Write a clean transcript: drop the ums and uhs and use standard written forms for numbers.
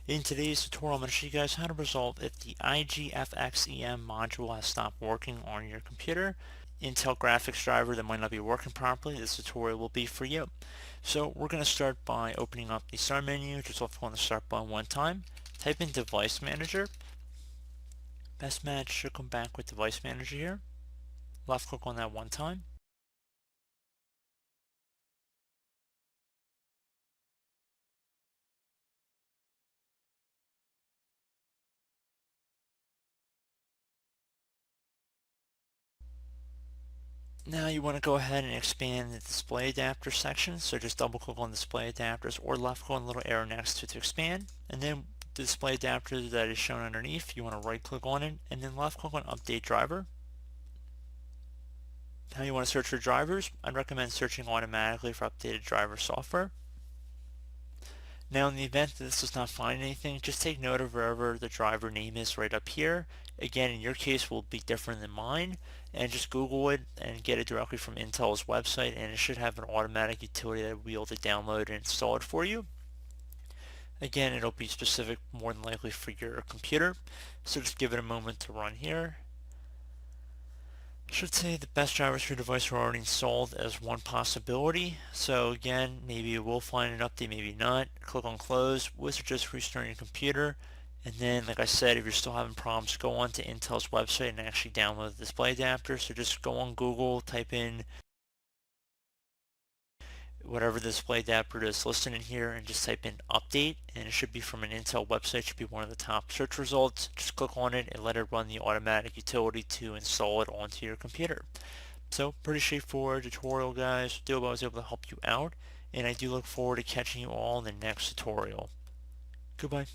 In today's tutorial, I'm going to show you guys how to resolve if the IGFXEM module has stopped working on your computer. Intel graphics driver that might not be working properly, this tutorial will be for you. So we're going to start by opening up the start menu. Just left click on the start button one time. Type in device manager. Best match should come back with device manager here. Left click on that one time. Now you want to go ahead and expand the display adapter section. So just double click on display adapters or left click on the little arrow next to expand. And then the display adapter that is shown underneath, you want to right click on it and then left click on update driver. Now you want to search for drivers. I'd recommend searching automatically for updated driver software. Now in the event that this does not find anything, just take note of wherever the driver name is right up here. Again, in your case will be different than mine, and just Google it and get it directly from Intel's website, and it should have an automatic utility that will be able to download and install it for you. Again, it'll be specific more than likely for your computer, so just give it a moment to run here. Should say the best drivers for your device are already installed as one possibility. So again, maybe you will find an update, maybe not. Click on close, or just restart your computer. And then, like I said, if you're still having problems, go on to Intel's website and actually download the display adapter. So just go on Google, type in whatever the display adapter is listed in here and just type in update, and it should be from an Intel website. It should be one of the top search results. Just click on it and let it run the automatic utility to install it onto your computer. So pretty straightforward tutorial, guys. I hope I was able to help you out, and I do look forward to catching you all in the next tutorial. Goodbye.